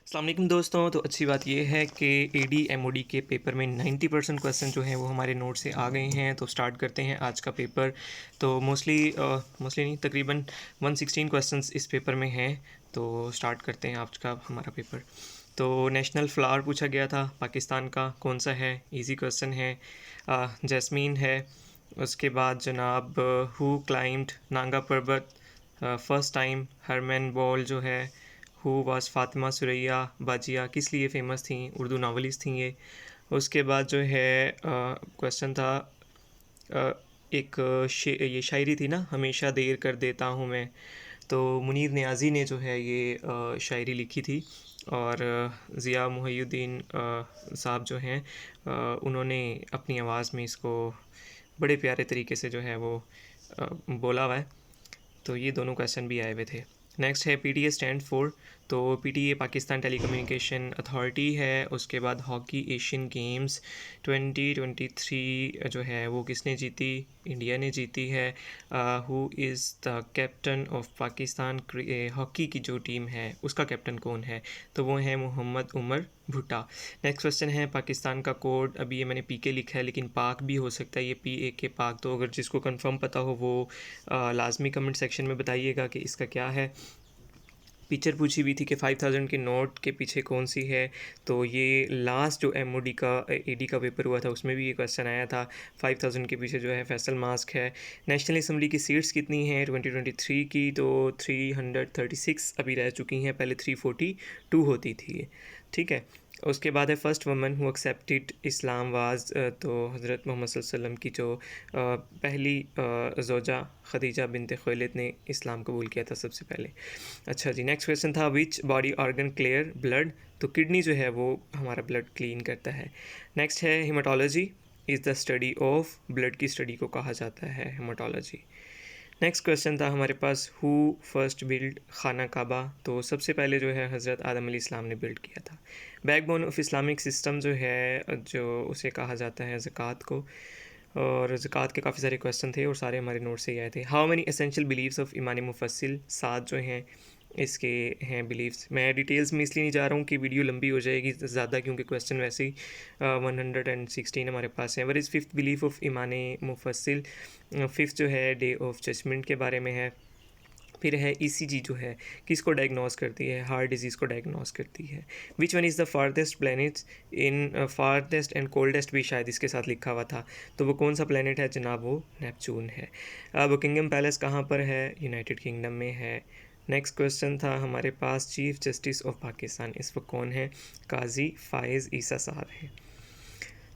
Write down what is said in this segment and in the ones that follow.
अस्सलाम वालेकुम दोस्तों। तो अच्छी बात ये है कि एडी एमओडी के पेपर में 90% क्वेश्चन जो हैं वो हमारे नोट से आ गए हैं। तो स्टार्ट करते हैं आज का पेपर। तो मोस्टली नहीं, तकरीबन 116 क्वेश्चंस इस पेपर में हैं। तो स्टार्ट करते हैं आज का हमारा पेपर। तो नेशनल फ्लावर पूछा गया था पाकिस्तान का, कौन सा है? इजी क्वेश्चन है। जैस्मीन है। उसके बाद जनाब हु क्लाइम्ड नांगा पर्वत फर्स्ट टाइम? हरमन बॉल जो है। हु वाज फातिमा सुरैया बाजिया किस लिए फ़ेमस थी? उर्दू नावलिस्ट थी ये। उसके बाद जो है क्वेश्चन था अ, एक ये शायरी थी ना, हमेशा देर कर देता हूँ मैं। तो मुनीर नियाज़ी ने जो है ये शायरी लिखी थी। और ज़िया मुहय्यिद्दीन साहब जो हैं उन्होंने अपनी आवाज़ में इसको बड़े प्यारे तरीके से जो है वो बोला हुआ है। तो ये दोनों क्वेश्चन भी आए हुए थे। नेक्स्ट है पीटीए स्टैंड फॉर। तो पीटीए पाकिस्तान टेलीकम्युनिकेशन अथॉरिटी है। उसके बाद हॉकी एशियन गेम्स 2023 जो है वो किसने जीती? इंडिया ने जीती है। Who is the captain of Pakistan hockey की जो टीम है उसका कैप्टन कौन है? तो वो है मोहम्मद उमर भुट्टा। नेक्स्ट क्वेश्चन है पाकिस्तान का कोड। अभी ये मैंने पीके लिखा है लेकिन पाक भी हो सकता है, ये PAK पाक। तो अगर जिसको कंफर्म पता हो वो लाजमी कमेंट सेक्शन में बताइएगा कि इसका क्या है। पिक्चर पूछी हुई थी कि 5000 के नोट के पीछे कौन सी है। तो ये लास्ट जो MOD का AD का पेपर हुआ था उसमें भी ये क्वेश्चन आया था। 5000 के पीछे जो है फैसल मास्क है। नेशनल असम्बली की सीट्स कितनी हैं 2023 की? तो 336 अभी रह चुकी हैं, पहले 342 होती थी ये। ठीक है। उसके बाद है first woman who accepted Islam was. तो हज़रत मोहम्मद सल्लल्लाहु अलैहि वसल्लम की जो पहली ज़ौजा खदीजा बिनते खुवैलिद ने इस्लाम कबूल किया था सबसे पहले। अच्छा जी, नेक्स्ट क्वेश्चन था which body organ clear blood. तो किडनी जो है वो हमारा ब्लड क्लीन करता है। नेक्स्ट है haematology is the study of. Blood की स्टडी को कहा जाता है हेमाटोलॉजी। नेक्स्ट क्वेश्चन था हमारे पास हु फर्स्ट बिल्ड खाना काबा। तो सबसे पहले जो है हज़रत आदम अलैहिस्सलाम ने बिल्ड किया था। बैकबोन ऑफ इस्लामिक सिस्टम जो है जो उसे कहा जाता है ज़कात को। और ज़कात के काफ़ी सारे क्वेश्चन थे और सारे हमारे नोट से ही आए थे। How many essential believes of इमाम मुफस्सिल? 7 जो हैं इसके हैं बिलीव्स। मैं डिटेल्स में इसलिए नहीं जा रहा हूँ कि वीडियो लंबी हो जाएगी ज़्यादा, क्योंकि क्वेश्चन वैसे ही 116 हमारे पास है। वर इज़ फिफ्थ बिलीफ ऑफ इमाम मुफस्सिल? फिफ्थ जो है डे ऑफ जजमेंट के बारे में है। फिर है ECG जो है किसको डायग्नोस करती है? हार्ट डिजीज़ को डायग्नोस करती है। Which one is the farthest planets in farthest and coldest भी शायद इसके साथ लिखा हुआ था। तो वो कौन सा प्लैनेट है जनाब? वो नेपच्यून है। बकिंगम पैलेस कहाँ पर है? यूनाइटेड किंगडम में है। नेक्स्ट क्वेश्चन था हमारे पास चीफ जस्टिस ऑफ पाकिस्तान इस वक्त कौन है? काजी फाइज़ ईसा साहब हैं।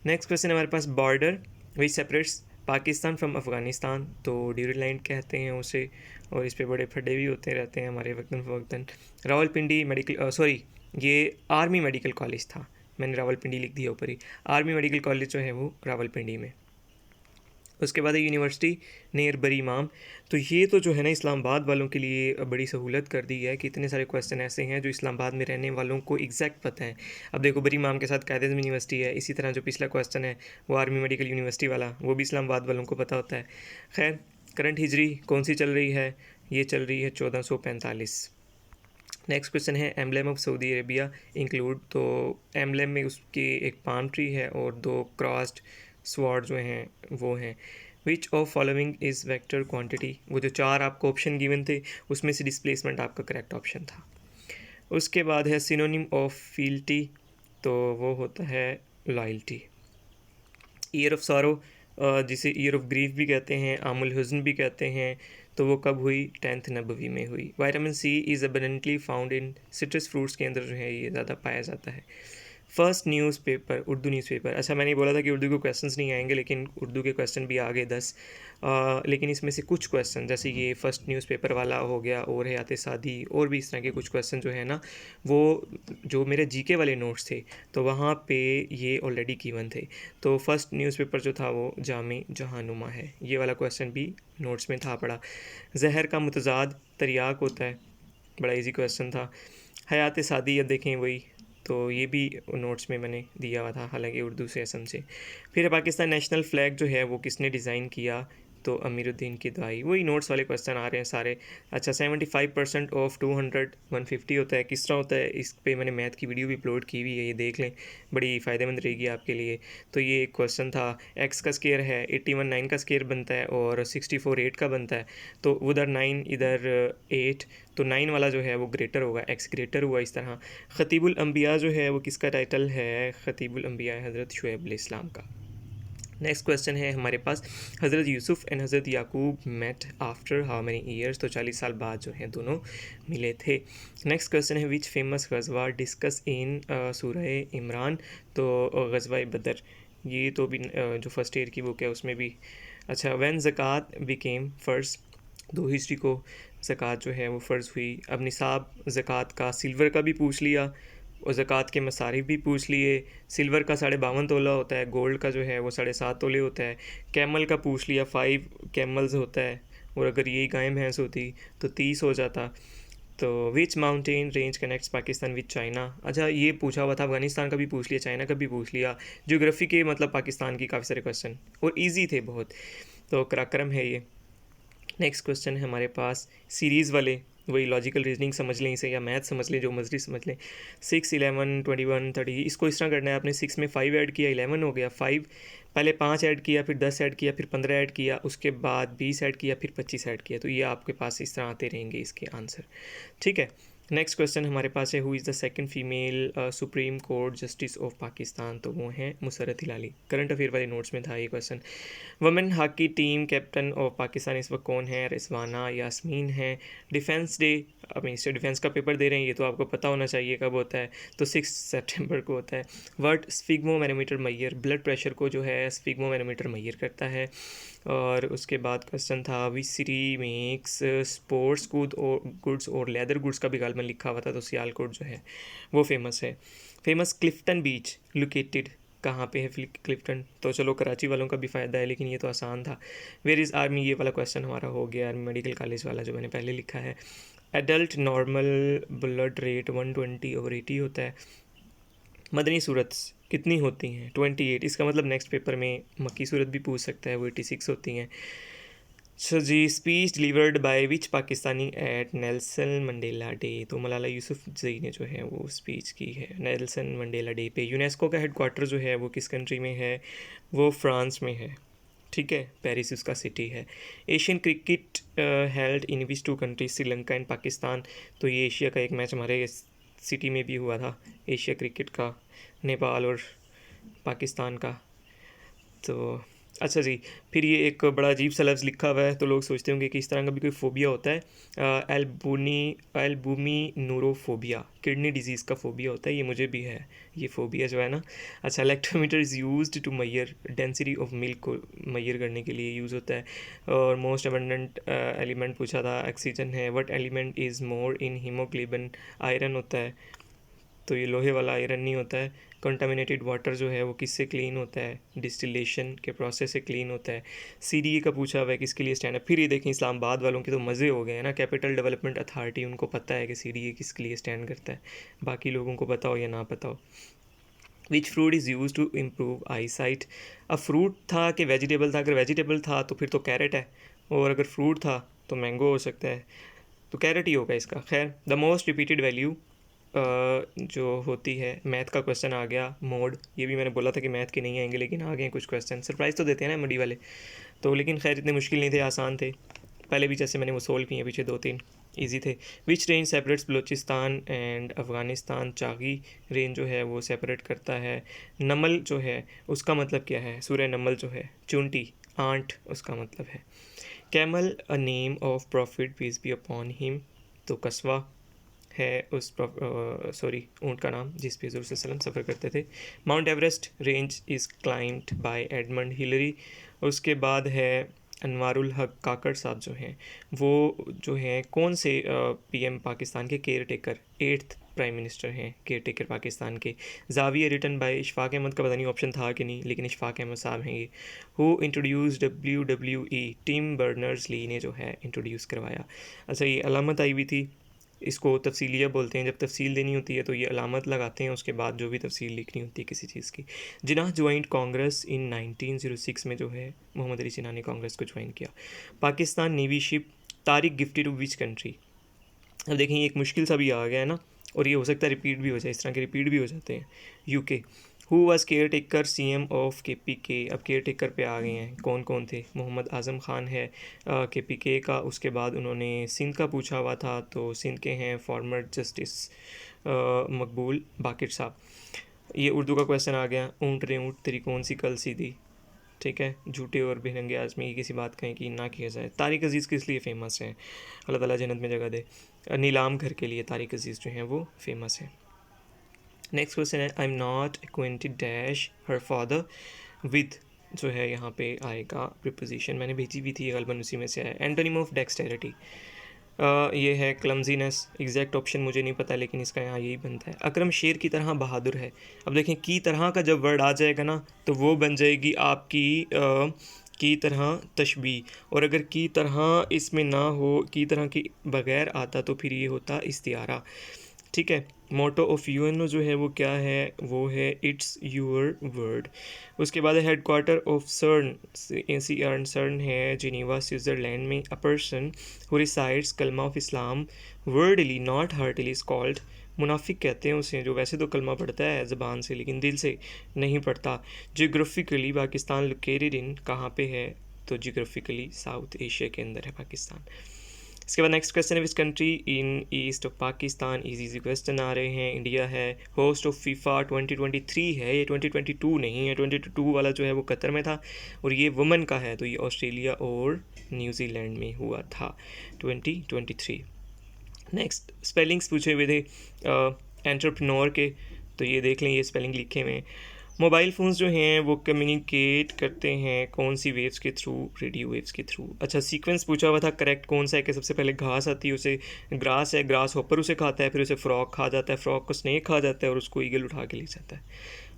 नेक्स्ट क्वेश्चन हमारे पास border which separates Pakistan from Afghanistan. तो ड्यूरी लाइन कहते हैं उसे, और इस पे बड़े फड्डे भी होते रहते हैं हमारे वक्तन फ़वक्तन। रावलपिंडी मेडिकल सॉरी ये आर्मी मेडिकल कॉलेज था, मैंने रावलपिंडी लिख दिया ऊपर ही। आर्मी मेडिकल कॉलेज जो है वो रावलपिंडी में। उसके बाद है यूनिवर्सिटी नियर बरी इमाम। तो ये तो जो है ना इस्लामाबाद वालों के लिए बड़ी सहूलत कर दी है कि इतने सारे क्वेश्चन ऐसे हैं जो इस्लामाबाद में रहने वालों को एग्जैक्ट पता है। अब देखो बरी इमाम के साथ कायद-ए-आज़म यूनिवर्सिटी है, इसी तरह जो पिछला क्वेश्चन है वो आर्मी मेडिकल यूनिवर्सिटी वाला वो भी इस्लामाबाद वालों को पता होता है। खैर, करंट हिजरी कौन सी चल रही है? ये चल रही है 1445। नेक्स्ट क्वेश्चन है emblem of Saudi Arabia include. तो एम्बलम में उसकी एक पाम ट्री है और 2 क्रॉस्ड स्वॉर्ड जो हैं वो हैं। Which of following is vector quantity? वो जो 4 आपको ऑप्शन गिवन थे उसमें से डिस्प्लेसमेंट आपका करेक्ट ऑप्शन था। उसके बाद है सिनोनिम ऑफ फील्टी। तो वो होता है लॉयल्टी। ईयर ऑफ सॉरो जिसे ईयर ऑफ ग्रीफ भी कहते हैं, आमुल हुज़न भी कहते हैं, तो वो कब हुई? 10th नबवी में हुई। Vitamin C is abundantly found in citrus fruits के अंदर जो है ये ज़्यादा पाया जाता है। First newspaper Urdu newspaper. अच्छा, मैंने बोला था कि उर्दू के क्वेश्चंस नहीं आएंगे, लेकिन उर्दू के क्वेश्चन भी आ गए 10। लेकिन इसमें से कुछ क्वेश्चन जैसे ये फर्स्ट न्यूज़पेपर वाला हो गया और हयात सादी और भी इस तरह के कुछ क्वेश्चन जो है ना वो जो मेरे GK वाले नोट्स थे तो वहाँ पे ये ऑलरेडी गिवन थे। तो फर्स्ट न्यूज़पेपर जो था वो जामे जहानुमा है, ये वाला क्वेश्चन भी नोट्स में था पड़ा। जहर का मुतज़ाद तरियाक होता है, बड़ा इजी क्वेश्चन था। हयात सादी अब देखें वही, तो ये भी नोट्स में मैंने दिया हुआ था, हालांकि उर्दू से असम से। फिर पाकिस्तान नेशनल फ़्लैग जो है वो किसने डिज़ाइन किया? तो अमीरुद्दीन की दवाई। वही नोट्स वाले क्वेश्चन आ रहे हैं सारे। अच्छा, 75% ऑफ 200 150 होता है, किस तरह होता है? इस पे मैंने मैथ की वीडियो भी अपलोड की हुई है, ये देख लें, बड़ी फ़ायदेमंद रहेगी आपके लिए। तो ये एक क्वेश्चन था। एक्स का स्केयर है 81 9 का स्केयर बनता है और 64 8 का बनता है। तो उधर 9 इधर 8, तो 9 वाला जो है वो ग्रेटर होगा, एक्स ग्रेटर हुआ इस तरह। ख़तीबुल अंबिया जो है वो किसका टाइटल है? ख़तीबुल अंबिया हज़रत शुएब अलैहिस्सलाम का। नेक्स्ट क्वेश्चन है हमारे पास, हज़रत यूसुफ एंड हज़रत Yakub met after how many years? तो 40 साल बाद जो है दोनों मिले थे। नेक्स्ट क्वेश्चन है, विच फेमस गज़वा डिस्कस इन सूरह इमरान? तो गज़वा बदर, ये तो भी जो फर्स्ट ईयर की बुक है उसमें भी। अच्छा, व्हेन ज़कात बिकेम फ़र्ज? 2 हिजरी को ज़कात जो है वो फ़र्ज़ हुई। अब निसाब ज़कात का सिल्वर का भी पूछ लिया और ज़कात के मसारिफ भी पूछ लिए। सिल्वर का 52.5 तोला होता है, गोल्ड का जो है वो 7.5 तोले होता है। कैमल का पूछ लिया, 5 कैमल्स होता है, और अगर यही गाय भैंस होती तो 30 हो जाता। तो which mountain range connects Pakistan with China? अच्छा, ये पूछा हुआ था, अफगानिस्तान का भी पूछ लिया, चाइना का भी पूछ लिया। ज्योग्राफी के मतलब पाकिस्तान की काफ़ी सारे क्वेश्चन और ईजी थे बहुत, तो कराक्रम है ये। नेक्स्ट क्वेश्चन है हमारे पास सीरीज़ वाले, वही लॉजिकल रीजनिंग समझ लें इसे या मैथ समझ लें, जो मर्जी समझ लें। 6 11 21 30, इसको इस तरह करना है, आपने 6 में 5 ऐड किया 11 हो गया। 5 पहले 5 ऐड किया, फिर 10 ऐड किया, फिर 15 ऐड किया, उसके बाद 20 ऐड किया, फिर 25 ऐड किया। तो ये आपके पास इस तरह आते रहेंगे इसके आंसर, ठीक है। नेक्स्ट क्वेश्चन हमारे पास है, who is the second female supreme court justice of Pakistan? तो वो हैं मुसर्रत हिलाली। करंट अफेयर वाले नोट्स में था ये question. Women hockey team captain of Pakistan इस वक्त कौन है? रिजवाना यास्मीन है। डिफेंस डे, अब मिनिस्टर डिफेंस का पेपर दे रहे हैं, ये तो आपको पता होना चाहिए कब होता है, तो 6 सितंबर को होता है। Word sphygmomanometer Maihar blood pressure को जो है स्फिग्मोमैनोमीटर मैयर करता है। और उसके बाद क्वेश्चन था, which city makes sports goods और लेदर गुड्स का भी गालमन लिखा हुआ था, तो सियालकोट जो है वो फेमस है। फेमस क्लिफ्टन बीच लोकेटेड कहाँ पे है क्लिफ्टन? तो चलो कराची वालों का भी फ़ायदा है, लेकिन ये तो आसान था। वेयर इज़ आर्मी, ये वाला क्वेश्चन हमारा हो गया, आर्मी मेडिकल कॉलेज वाला जो मैंने पहले लिखा है। एडल्ट नॉर्मल ब्लड रेट 120/80 होता है। मदनी सूरत कितनी होती हैं? 28। इसका मतलब नेक्स्ट पेपर में मक्की सूरत भी पूछ सकता है, वो 86 होती हैं। सो जी, speech delivered by which Pakistani at Nelson Mandela day? तो मलाला यूसुफजई ने जो है वो स्पीच की है नेल्सन मंडेला डे पे। यूनेस्को का हेडक्वार्टर जो है वो किस कंट्री में है? वो फ्रांस में है, ठीक है, पेरिस उसका सिटी है। Asian cricket held in which 2 countries? Sri Lanka and Pakistan. तो ये एशिया का एक मैच हमारे सिटी में भी हुआ था, एशिया क्रिकेट का, नेपाल और पाकिस्तान का। तो अच्छा जी, फिर ये एक बड़ा अजीब सा लफ्ज़ लिखा हुआ है, तो लोग सोचते होंगे कि इस तरह का भी कोई फ़ोबिया होता है। एल्बुमी नूरोफोबिया, किडनी डिजीज़ का फ़ोबिया होता है, ये मुझे भी है ये फ़ोबिया जो है ना। अच्छा, lactometer is used to measure density of milk, को मैयर करने के लिए यूज़ होता है। और मोस्ट अबंडेंट एलिमेंट पूछा था, ऑक्सीजन है। What element is more in haemoglobin? Iron होता है, तो ये लोहे वाला आयरन नहीं होता है। कंटामिनेटेड वाटर जो है वो किससे क्लीन होता है? डिस्टिलेशन के प्रोसेस से क्लीन होता है। सीडीए का पूछा हुआ है किसके लिए स्टैंड है? फिर ये देखें, इस्लामाबाद वालों के तो मज़े हो गए हैं ना, कैपिटल डेवलपमेंट अथॉरिटी, उनको पता है कि सीडीए किसके लिए स्टैंड करता है, बाकी लोगों को पता हो या ना पता हो। Which fruit is use to improve eyesight? अब फ्रूट था कि वेजिटेबल था? अगर वेजिटेबल था तो फिर तो कैरेट है, और अगर फ्रूट था तो मैंगो हो सकता है, तो कैरेट ही होगा इसका। खैर, द मोस्ट रिपीटेड वैल्यू जो होती है, मैथ का क्वेश्चन आ गया, मोड, ये भी मैंने बोला था कि मैथ के नहीं आएंगे, लेकिन आ गए कुछ क्वेश्चन, सरप्राइज़ तो देते हैं ना मडी वाले, तो लेकिन खैर इतने मुश्किल नहीं थे, आसान थे। पहले भी जैसे मैंने वो सोल्व किए, पीछे 2-3 ईजी थे। Which range separates Balochistan and Afghanistan? Chagai range जो है वो सेपरेट करता है। नमल जो है उसका मतलब क्या है? सूरह नमल जो है, चूंटी, आंट उसका मतलब है। Camel a name of prophet peace be upon him? तो कस्वा है उस ऊँट का नाम जिस पे हज़रत सल्लल्लाहु अलैहि वसल्लम सफ़र करते थे। Mount Everest range is climbed by Edmund Hillary. उसके बाद है अनवारुल हक काकड़ साहब जो हैं, वो जो हैं कौन से पीएम पाकिस्तान के care taker, 8th prime minister हैं केयर टेकर पाकिस्तान के। जाविया रिटन बाय इशफाक अहमद का पता नहीं ऑप्शन था कि नहीं, लेकिन इशफाक अहमद साहब हैं ये। Who introduce WWE? Tim Berners Lee ने जो है इंट्रोड्यूस करवाया। अच्छा, ये अलामत आई हुई थी इसको तफसीलिया बोलते हैं। जब तफसील देनी होती है तो ये अलामत लगाते हैं, उसके बाद जो भी तफसील लिखनी होती है किसी चीज़ की। जिन्ना ज्वाइंट कांग्रेस इन 1906 में जो है मोहम्मद अली जिन्ना ने कांग्रेस को ज्वाइन किया। Pakistan navy ship Tariq gifted to which country. अब देखें ये एक मुश्किल सा भी आ गया है ना, और ये हो सकता है रिपीट भी हो जाए, इस तरह के रिपीट भी हो जाते हैं। UK. Who was care taker CM of KPK। अब केयर टेकर पे आ गए हैं, कौन कौन थे। मोहम्मद आज़म ख़ान है KPK का। उसके बाद उन्होंने सिंध का पूछा हुआ था, तो सिंध के हैं फॉर्मर जस्टिस मकबूल बाकिर साहब। ये उर्दू का क्वेश्चन आ गया। ऊँट रे ऊँट तेरी कौन सी कल सीधी। ठीक है, झूठे और बेरंगे आज़मी की किसी बात का यकीन ना किया जाए। तारिक अजीज़ किस लिए फ़ेमस हैं, अल्लाह ताला जन्नत में जगह दे। नीलाम घर के लिए तारिक अजीज़ जो हैं वो फेमस हैं। नेक्स्ट क्वेश्चन है I am not acquainted dash her father with, जो है यहाँ पे आएगा प्रीपोजिशन, मैंने भेजी भी थी, गलबन उसी में से है। एंटोनिम ऑफ डेक्सटेरिटी ये है क्लमजीनेस। एग्जैक्ट ऑप्शन मुझे नहीं पता, लेकिन इसका यहाँ यही बनता है। अकरम शेर की तरह बहादुर है। अब देखें की तरह का जब वर्ड आ जाएगा ना तो वो बन जाएगी आपकी की तरह तशबी, और अगर की तरह इसमें ना हो, की तरह के बगैर आता, तो फिर ये होता इस्तियारा। ठीक है। मोटो ऑफ UNO जो है वो क्या है, वो है इट्स यूर वर्ड। उसके बाद हेड क्वार्टर ऑफ CERN, सर्न है जिनीवा स्विट्ज़रलैंड में। A person who resides kalma of Islam wordly not heartly is called, मुनाफिक कहते हैं उसे जो वैसे तो कलमा पढ़ता है ज़बान से लेकिन दिल से नहीं पढ़ता। जियोग्राफिकली पाकिस्तान लोकेटेड इन, कहाँ पे है, तो जियोग्राफिकली साउथ एशिया के अंदर है पाकिस्तान। इसके बाद नेक्स्ट क्वेश्चन है which country in east of Pakistan. Easy question आ रहे हैं। इंडिया है होस्ट ऑफ FIFA 2023 है, ये 2022 नहीं है। 2022 वाला जो है वो कतर में था, और ये वुमेन का है, तो ये ऑस्ट्रेलिया और न्यूजीलैंड में हुआ था 2023। नेक्स्ट स्पेलिंग्स पूछे हुए थे एंटरप्रेन्योर के, तो ये देख लें, ये स्पेलिंग लिखे हुए हैं। मोबाइल फ़ोन्स जो हैं वो कम्युनिकेट करते हैं कौन सी वेव्स के थ्रू, रेडियो वेव्स के थ्रू। अच्छा सीक्वेंस पूछा हुआ था करेक्ट कौन सा है, कि सबसे पहले घास आती है, उसे ग्रास है, ग्रास हॉपर उसे खाता है, फिर उसे फ्रॉक खा जाता है, फ्रॉक को स्नेक खा जाता है, और उसको ईगल उठा के ले जाता है।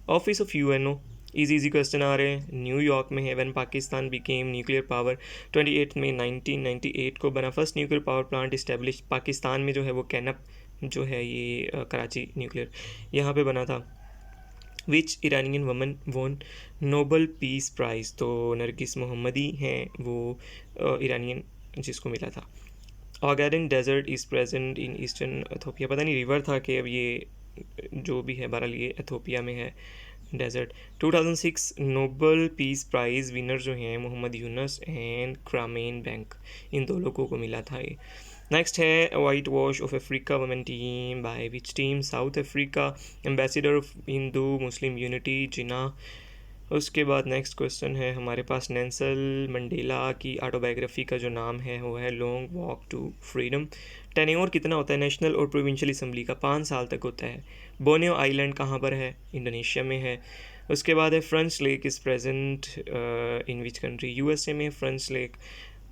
Office of UNO, easy question आ रहे हैं। न्यूयॉर्क में है। When Pakistan became nuclear power, 28 मई 1998 को बना first nuclear power plant establish. Pakistan में जो है वो कैनप जो है ये कराची न्यूक्लियर यहाँ पे बना था। विच इरानियन वमन वोन नोबल पीस प्राइज़, तो नरगिस मोहम्मदी हैं वो इरानियन जिसको मिला था। Ogaden desert is present in eastern Ethiopia, पता नहीं रिवर था कि अब ये जो भी है बहरहाल ये एथोपिया में है desert. 2006 Nobel peace prize winner जो हैं मोहम्मद यूनस एंड क्रामेन बैंक, इन दो लोगों को मिला था ये। नेक्स्ट है whitewash of Africa women team by which team, South Africa. Ambassador of Hindu Muslim unity Jinnah. उसके बाद नेक्स्ट क्वेश्चन है हमारे पास नेल्सन मंडेला की ऑटोबायोग्राफी का जो नाम है वो है long walk to freedom. Tenure कितना होता है नेशनल और प्रोविंशियल असम्बली का, 5 साल तक होता है। बोर्नियो आइलैंड कहाँ पर है, इंडोनेशिया में है। उसके बाद है French lake is present in which country, USA में फ्रेंच लेक।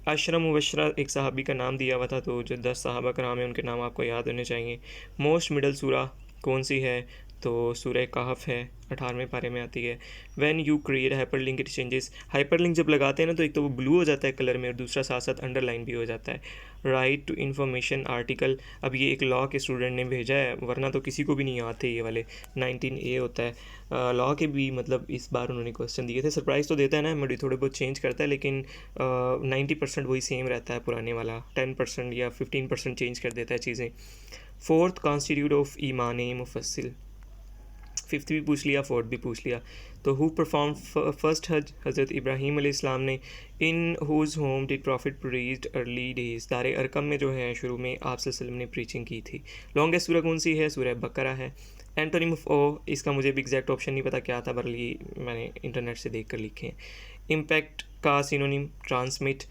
अशरा मुबशरा एक सहाबी का नाम दिया हुआ था, तो जो 10 सहाबा कराम है उनके नाम आपको याद होने चाहिए। मोस्ट मिडल सूरा कौन सी है, तो सूरह कहफ है, 18वें पारे में आती है। When you create hyperlink it changes, hyperlink जब लगाते हैं ना तो एक तो वो ब्लू हो जाता है कलर में, और दूसरा साथ साथ अंडरलाइन भी हो जाता है। राइट टू इन्फॉर्मेशन आर्टिकल, अब ये एक लॉ के स्टूडेंट ने भेजा है, वरना तो किसी को भी नहीं आते ये वाले। 19A होता है लॉ के भी, मतलब इस बार उन्होंने क्वेश्चन दिए थे। सरप्राइज़ तो देता है ना, मेरी थोड़े बहुत चेंज करता है, लेकिन 90% वही सेम रहता है पुराने वाला, 10% या 15% चेंज कर देता है चीज़ें। फोर्थ कॉन्स्टिट्यूट ऑफ ईमान मुफस्सिल, फिफ्थ भी पूछ लिया, फोर्थ भी पूछ लिया। तो हु परफॉर्म फर्स्ट हज, हज़रत इब्राहीम अलैहिस्सलाम ने। In whose home did prophet preached early days, दारे अरकम में जो है शुरू में आप सल्लल्लाहु अलैहि वसल्लम ने प्रीचिंग की थी। लॉन्गेस्ट सूरह कौन सी है, सूरह बकरा है। एंटोनिम ऑफ ओ, इसका मुझे भी एग्जैक्ट ऑप्शन नहीं पता क्या था, बल्कि मैंने इंटरनेट से देख कर लिखे हैं। इम्पैक्ट का सिनोनिम ट्रांसमिट।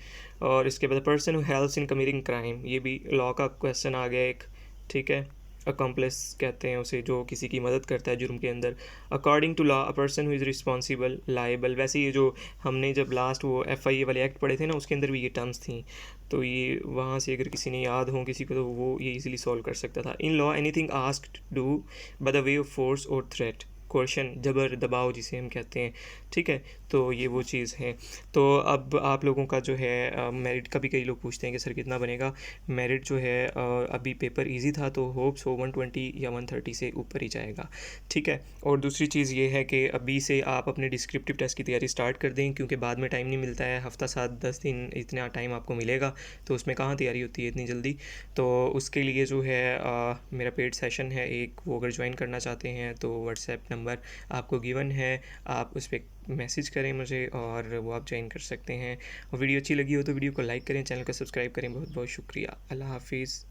और इसके बाद person who helps in committing crime, ये भी लॉ का क्वेश्चन आ गया एक, ठीक है। अकम्प्लिस कहते हैं उसे जो किसी की मदद करता है जुर्म के अंदर। According to law a person who is responsible liable, वैसे ये जो हमने जब लास्ट वो FIA वाले एक्ट पढ़े थे ना उसके अंदर भी ये टर्म्स थी, तो ये वहाँ से अगर किसी ने याद हो किसी को तो वो ये इजीली सॉल्व कर सकता था। In law anything asked do by the way of force और थ्रेट, क्वेश्चन, जबर दबाव जिसे हम कहते हैं, ठीक है। तो ये वो चीज़ है। तो अब आप लोगों का जो है मेरिट का भी कई लोग पूछते हैं कि सर कितना बनेगा। मेरिट जो है अभी पेपर इजी था तो होप्स हो 120 या 130 से ऊपर ही जाएगा, ठीक है। और दूसरी चीज़ ये है कि अभी से आप अपने डिस्क्रिप्टिव टेस्ट की तैयारी स्टार्ट कर दें, क्योंकि बाद में टाइम नहीं मिलता है। हफ्ता 7-10 दिन इतना टाइम आपको मिलेगा, तो उसमें कहाँ तैयारी होती है इतनी जल्दी। तो उसके लिए जो है मेरा पेड सेशन है एक, वो अगर ज्वाइन करना चाहते हैं तो व्हाट्सएप नंबर आपको गिवन है, आप उस पर मैसेज करें मुझे और वो आप ज्वाइन कर सकते हैं। और वीडियो अच्छी लगी हो तो वीडियो को लाइक करें, चैनल को सब्सक्राइब करें। बहुत बहुत शुक्रिया। अल्लाह हाफिज़।